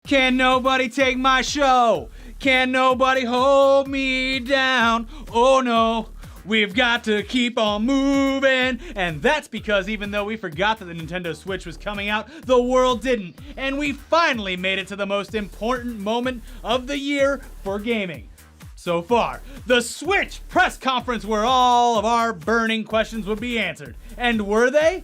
Can nobody take my show? Can nobody hold me down? Oh no, we've got to keep on moving. And that's because even though we forgot that the Nintendo Switch was coming out, the world didn't. And we finally made it to the most important moment of the year for gaming so far. The Switch press conference where all of our burning questions would be answered. And were they?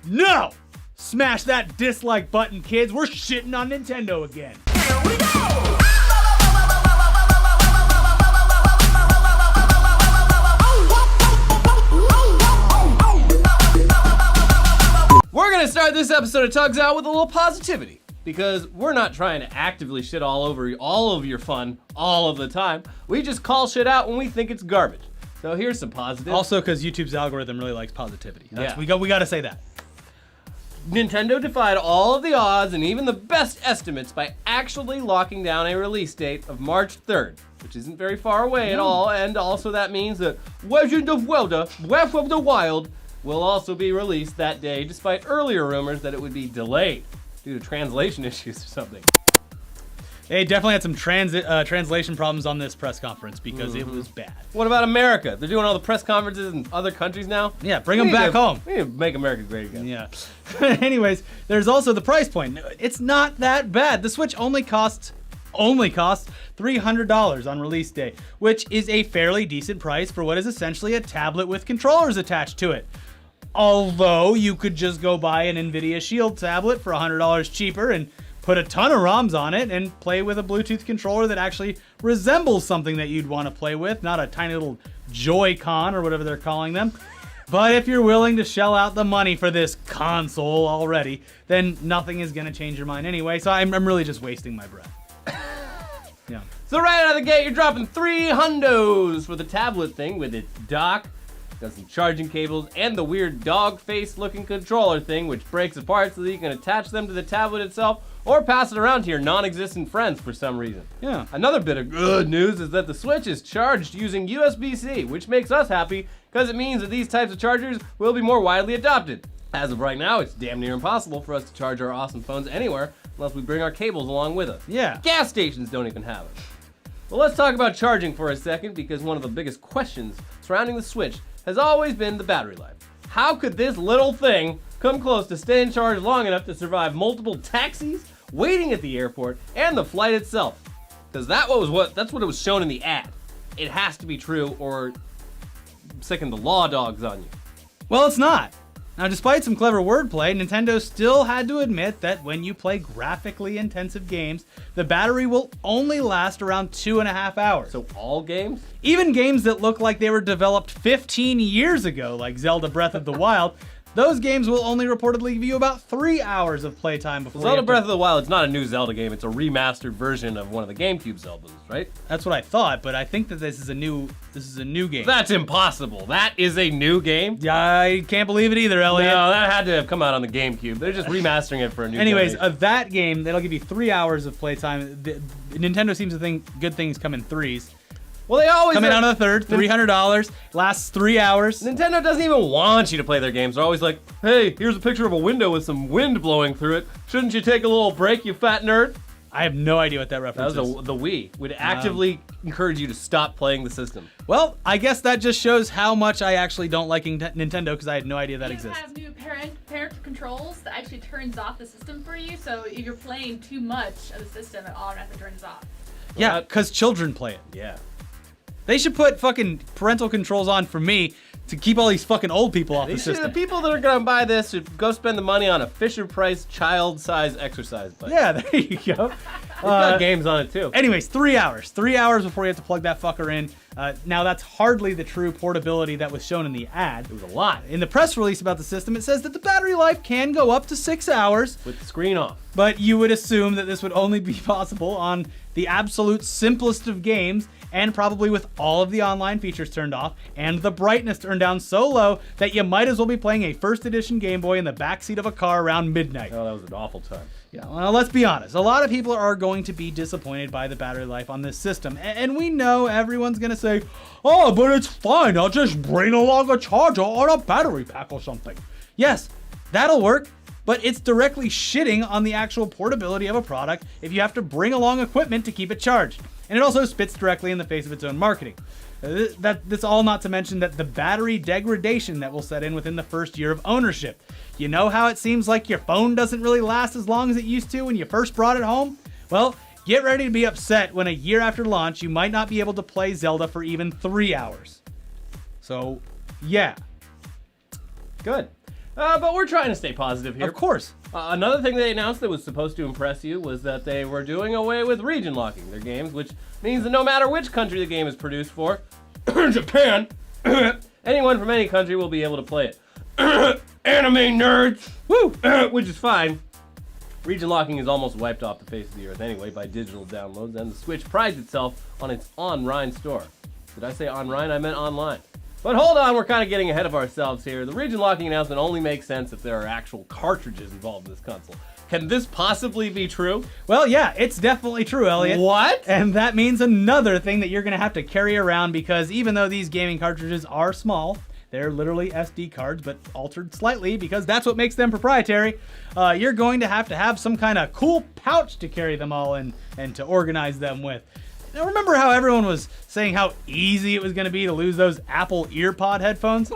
No! Smash that dislike button, kids. We're shitting on Nintendo again. Here we go! We're gonna start this episode of Tugs Out with a little positivity, because we're not trying to actively shit all over all of your fun all of the time. We just call shit out when we think it's garbage. So here's some positive. Also, because YouTube's algorithm really likes positivity. Yeah. We got to say that. Nintendo defied all of the odds and even the best estimates by actually locking down a release date of March 3rd, which isn't very far away at all, and also that means that Legend of Zelda: Breath of the Wild will also be released that day, despite earlier rumors that it would be delayed due to translation issues or something. They definitely had some translation problems on this press conference because it was bad. What about America? They're doing all the press conferences in other countries now? Yeah, bring them back home. We need to make America great again. Yeah. Anyways, there's also the price point. It's not that bad. The Switch only costs $300 on release day, which is a fairly decent price for what is essentially a tablet with controllers attached to it. Although you could just go buy an NVIDIA Shield tablet for $100 cheaper and put a ton of ROMs on it and play with a Bluetooth controller that actually resembles something that you'd want to play with, not a tiny little Joy-Con or whatever they're calling them. But if you're willing to shell out the money for this console already, then nothing is going to change your mind anyway, so I'm really just wasting my breath. Yeah. So right out of the gate, you're dropping $300 for the tablet thing with its dock, got some charging cables, and the weird dog face looking controller thing, which breaks apart so that you can attach them to the tablet itself or pass it around to your non-existent friends for some reason. Yeah. Another bit of good news is that the Switch is charged using USB-C, which makes us happy because it means that these types of chargers will be more widely adopted. As of right now, it's damn near impossible for us to charge our awesome phones anywhere unless we bring our cables along with us. Yeah. Gas stations don't even have it. Well, let's talk about charging for a second, because one of the biggest questions surrounding the Switch has always been the battery life. How could this little thing come close to staying charged long enough to survive multiple taxis, waiting at the airport, and the flight itself? Because that's what it was shown in the ad. It has to be true, or sicken the law dogs on you. Well, it's not. Now, despite some clever wordplay, Nintendo still had to admit that when you play graphically intensive games, the battery will only last around 2.5 hours. So all games? Even games that look like they were developed 15 years ago, like Zelda Breath of the Wild, those games will only reportedly give you about 3 hours of playtime before Zelda Breath of the Wild, it's not a new Zelda game, it's a remastered version of one of the GameCube Zeldas, right? That's what I thought, but I think that this is a new game. That's impossible. That is a new game? I can't believe it either, Elliot. No, that had to have come out on the GameCube. They're just remastering it for a new Anyways, generation. that game, that'll give you 3 hours of playtime. Nintendo seems to think good things come in threes. Well, they always Coming out of the third, $300, lasts 3 hours. Nintendo doesn't even want you to play their games. They're always like, hey, here's a picture of a window with some wind blowing through it. Shouldn't you take a little break, you fat nerd? I have no idea what that reference That is. was the Wii. Would actively encourage you to stop playing the system. Well, I guess that just shows how much I actually don't like Nintendo, because I had no idea that exists. You have new parent controls that actually turns off the system for you, so if you're playing too much of the system, it automatically turns off. Yeah, because children play it. Yeah. They should put fucking parental controls on for me to keep all these fucking old people off the system. The people that are gonna buy this should go spend the money on a Fisher-Price child-size exercise bike. Yeah, there you go. We've got games on it too. Anyways, 3 hours. 3 hours before you have to plug that fucker in. Now, that's hardly the true portability that was shown in the ad. It was a lot. In the press release about the system, it says that the battery life can go up to 6 hours. With the screen off. But you would assume that this would only be possible on the absolute simplest of games, and probably with all of the online features turned off, and the brightness turned down so low that you might as well be playing a first edition Game Boy in the backseat of a car around midnight. Oh, that was an awful time. Yeah, well, let's be honest. A lot of people are going to be disappointed by the battery life on this system. And we know everyone's going to say, oh, but it's fine. I'll just bring along a charger or a battery pack or something. Yes, that'll work. but it's directly shitting on the actual portability of a product if you have to bring along equipment to keep it charged. And it also spits directly in the face of its own marketing. That's all not to mention that the battery degradation that will set in within the first year of ownership. You know how it seems like your phone doesn't really last as long as it used to when you first brought it home? Well, get ready to be upset when a year after launch you might not be able to play Zelda for even 3 hours. So, yeah. Good. But we're trying to stay positive here. Of course. Another thing they announced that was supposed to impress you was that they were doing away with region locking their games, which means that no matter which country the game is produced for, Japan, anyone from any country will be able to play it. Anime nerds! Woo! Which is fine. Region locking is almost wiped off the face of the earth anyway by digital downloads, and the Switch prides itself on its online store. Did I say online? I meant online. But hold on, we're kind of getting ahead of ourselves here. The region locking announcement only makes sense if there are actual cartridges involved in this console. Can this possibly be true? Well, yeah, it's definitely true, Elliot. What? And that means another thing that you're going to have to carry around, because even though these gaming cartridges are small, they're literally SD cards, but altered slightly because that's what makes them proprietary. You're going to have some kind of cool pouch to carry them all in and to organize them with. Now, remember how everyone was saying how easy it was going to be to lose those Apple EarPod headphones?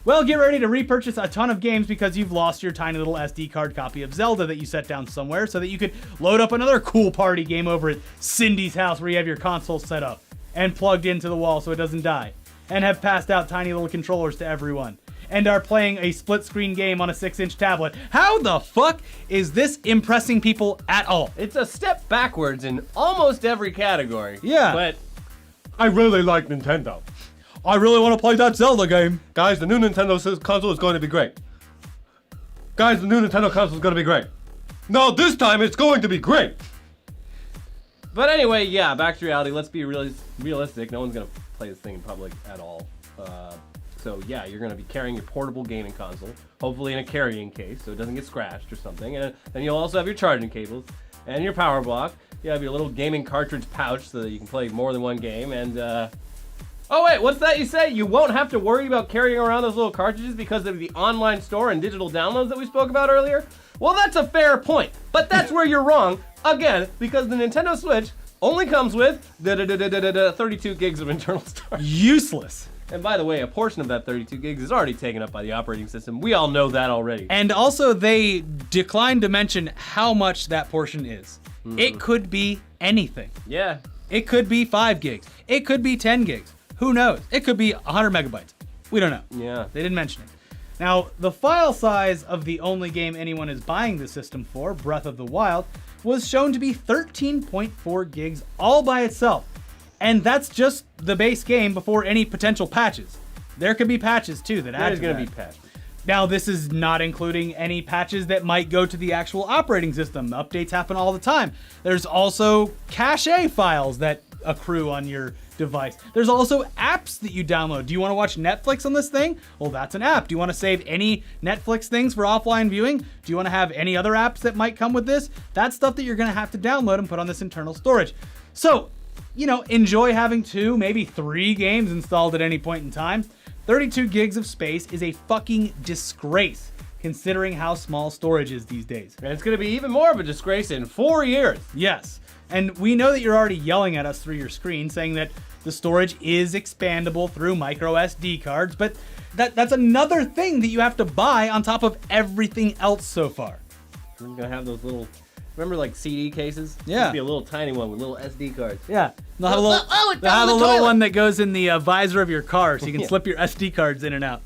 Well, get ready to repurchase a ton of games because you've lost your tiny little SD card copy of Zelda that you set down somewhere so that you could load up another cool party game over at Cindy's house where you have your console set up and plugged into the wall so it doesn't die, and have passed out tiny little controllers to everyone, and are playing a split-screen game on a 6-inch tablet. How the fuck is this impressing people at all? It's a step backwards in almost every category. Yeah. But I really like Nintendo. I really want to play that Zelda game. Guys, the new Nintendo console is going to be great. Guys, the new Nintendo console is going to be great. No, this time it's going to be great. But anyway, yeah, back to reality. Let's be realistic. No one's going to play this thing in public at all. So yeah, you're going to be carrying your portable gaming console, hopefully in a carrying case so it doesn't get scratched or something. And then you'll also have your charging cables and your power block. You have your little gaming cartridge pouch so that you can play more than one game. And oh wait, what's that you say? You won't have to worry about carrying around those little cartridges because of the online store and digital downloads that we spoke about earlier? Well, that's a fair point, but that's where you're wrong, again, because the Nintendo Switch only comes with 32 gigs of internal storage. Useless. And by the way, a portion of that 32 gigs is already taken up by the operating system. We all know that already. And also, they declined to mention how much that portion is. It could be anything. Yeah. It could be 5 gigs. It could be 10 gigs. Who knows? It could be 100 megabytes. We don't know. Yeah. They didn't mention it. Now, the file size of the only game anyone is buying the system for, Breath of the Wild, was shown to be 13.4 gigs all by itself. And that's just the base game before any potential patches. There could be patches too that add to that. There's going to be patches. Now, this is not including any patches that might go to the actual operating system. Updates happen all the time. There's also cache files that accrue on your device. There's also apps that you download. Do you want to watch Netflix on this thing? Well, that's an app. Do you want to save any Netflix things for offline viewing? Do you want to have any other apps that might come with this? That's stuff that you're going to have to download and put on this internal storage. So, you know, enjoy having 2, maybe 3 games installed at any point in time. 32 gigs of space is a fucking disgrace, considering how small storage is these days. And it's going to be even more of a disgrace in 4 years. Yes. And we know that you're already yelling at us through your screen saying that the storage is expandable through micro SD cards, but that's another thing that you have to buy on top of everything else so far. We're going to have those little, remember like CD cases? Yeah. It'd be a little tiny one with little SD cards. Yeah. They'll have a little one that goes in the visor of your car so you can slip your SD cards in and out.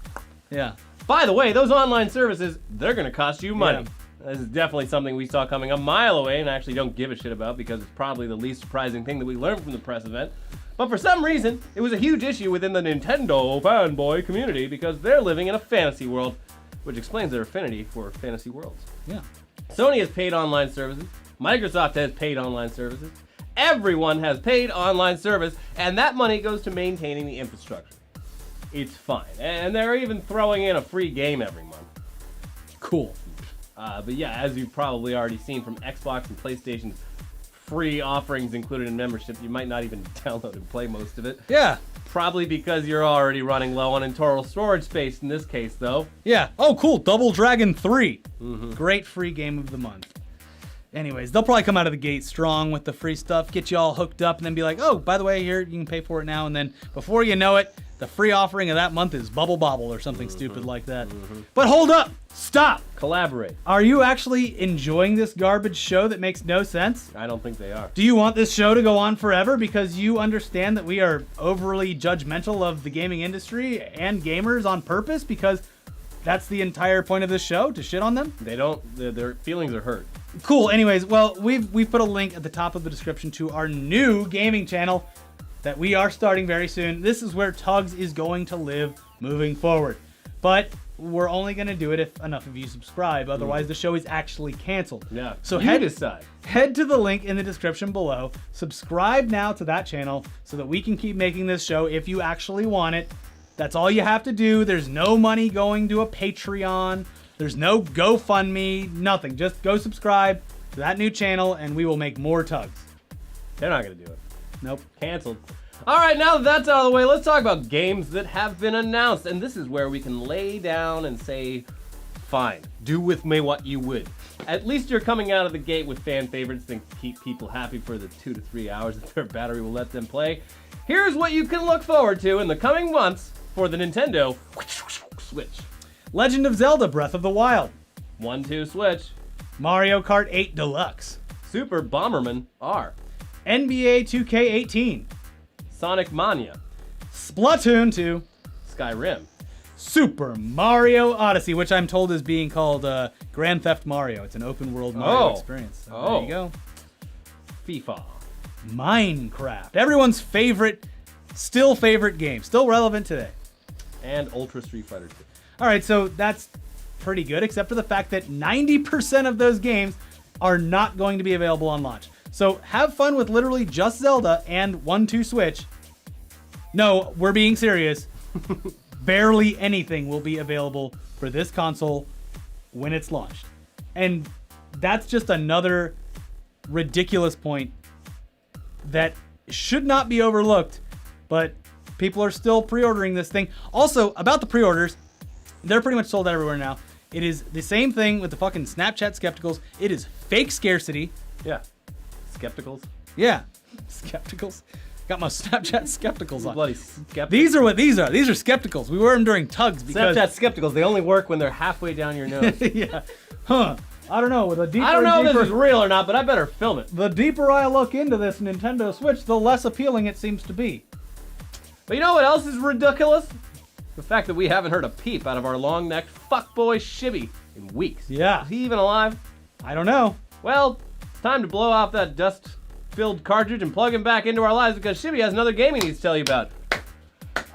Yeah. By the way, those online services, they're going to cost you money. Yeah. This is definitely something we saw coming a mile away and actually don't give a shit about because it's probably the least surprising thing that we learned from the press event. But for some reason, it was a huge issue within the Nintendo fanboy community because they're living in a fantasy world, which explains their affinity for fantasy worlds. Yeah. Sony has paid online services. Microsoft has paid online services. Everyone has paid online service, and that money goes to maintaining the infrastructure. It's fine. And they're even throwing in a free game every month. Cool. But yeah, as you've probably already seen from Xbox and PlayStation's free offerings included in membership, you might not even download and play most of it. Yeah. Probably because you're already running low on internal storage space in this case, though. Yeah. Oh, cool. Double Dragon 3. Great free game of the month. Anyways, they'll probably come out of the gate strong with the free stuff, get you all hooked up, and then be like, oh, by the way, here, you can pay for it now. And then before you know it, the free offering of that month is Bubble Bobble or something stupid like that. But hold up. Stop. Collaborate. Are you actually enjoying this garbage show that makes no sense? I don't think they are. Do you want this show to go on forever because you understand that we are overly judgmental of the gaming industry and gamers on purpose because that's the entire point of this show, to shit on them? They don't. Their feelings are hurt. Cool. Anyways, well, we've put a link at the top of the description to our new gaming channel that we are starting very soon. This is where T.U.G.S is going to live moving forward. But we're only going to do it if enough of you subscribe. Otherwise, the show is actually canceled. Yeah. So you decide. Head to the link in the description below. Subscribe now to that channel so that we can keep making this show if you actually want it. That's all you have to do. There's no money going to a Patreon. There's no GoFundMe, nothing. Just go subscribe to that new channel and we will make more T.U.G.S. They're not going to do it. Nope. Canceled. All right, now that that's out of the way, let's talk about games that have been announced. And this is where we can lay down and say, fine, do with me what you would. At least you're coming out of the gate with fan favorites that keep people happy for the 2 to 3 hours that their battery will let them play. Here's what you can look forward to in the coming months for the Nintendo Switch. Legend of Zelda Breath of the Wild. 1-2 Switch. Mario Kart 8 Deluxe. Super Bomberman R. NBA 2K18. Sonic Mania. Splatoon 2. Skyrim. Super Mario Odyssey, which I'm told is being called Grand Theft Mario. It's an open world Mario experience. So there you go. FIFA. Minecraft. Everyone's favorite, still favorite game. Still relevant today. And Ultra Street Fighter 2. All right, so that's pretty good, except for the fact that 90% of those games are not going to be available on launch. So have fun with literally just Zelda and 1-2 Switch. No, we're being serious. Barely anything will be available for this console when it's launched. And that's just another ridiculous point that should not be overlooked, but people are still pre-ordering this thing. Also, about the pre-orders, they're pretty much sold out everywhere now. It is the same thing with the fucking Snapchat skepticals. It is fake scarcity. Yeah. Skepticals. Yeah. Skepticals. Got my Snapchat skepticals on. Bloody skepticals. These are what these are. These are skepticals. We wear them during T.U.G.S because... Snapchat skepticals, they only work when they're halfway down your nose. Yeah. Huh. I don't know. With a deeper I don't know if deeper, this is real or not, but I better film it. The deeper I look into this Nintendo Switch, the less appealing it seems to be. But you know what else is ridiculous? The fact that we haven't heard a peep out of our long-necked fuckboy Shibby in weeks. Yeah. Is he even alive? I don't know. Well, it's time to blow off that dust-filled cartridge and plug him back into our lives because Shibby has another game he needs to tell you about.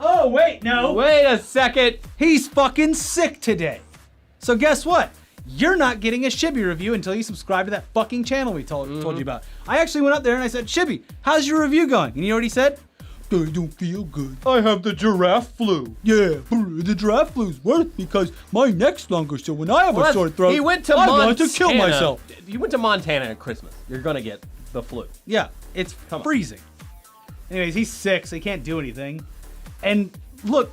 Oh, wait, no. Wait a second. He's fucking sick today. So guess what? You're not getting a Shibby review until you subscribe to that fucking channel we told you about. I actually went up there and I said, Shibby, how's your review going? And you know what he said? I don't feel good. I have the giraffe flu. Yeah, the giraffe flu's worse because my neck's longer, so when I have a sore throat, he went to I Montana. want to kill myself. You went to Montana at Christmas. You're gonna get the flu. Yeah, it's freezing. Anyways, he's sick, so he can't do anything. And look,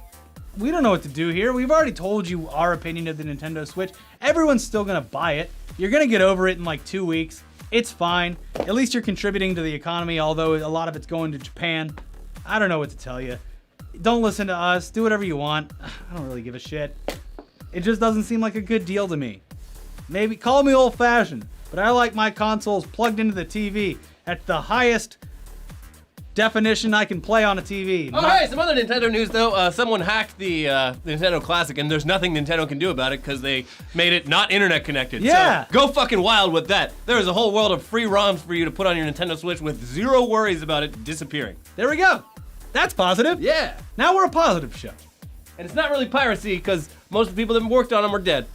we don't know what to do here. We've already told you our opinion of the Nintendo Switch. Everyone's still gonna buy it. You're gonna get over it in like 2 weeks. It's fine. At least you're contributing to the economy, although a lot of it's going to Japan. I don't know what to tell you. Don't listen to us. Do whatever you want. I don't really give a shit. It just doesn't seem like a good deal to me. Maybe call me old-fashioned, but I like my consoles plugged into the TV at the highest definition I can play on a TV. Oh, hey, some other Nintendo news, though. Someone hacked the Nintendo Classic, and there's nothing Nintendo can do about it because they made it not internet connected. Yeah. So go fucking wild with that. There's a whole world of free ROMs for you to put on your Nintendo Switch with zero worries about it disappearing. There we go. That's positive. Yeah. Now we're a positive show. And it's not really piracy because most of the people that worked on them are dead.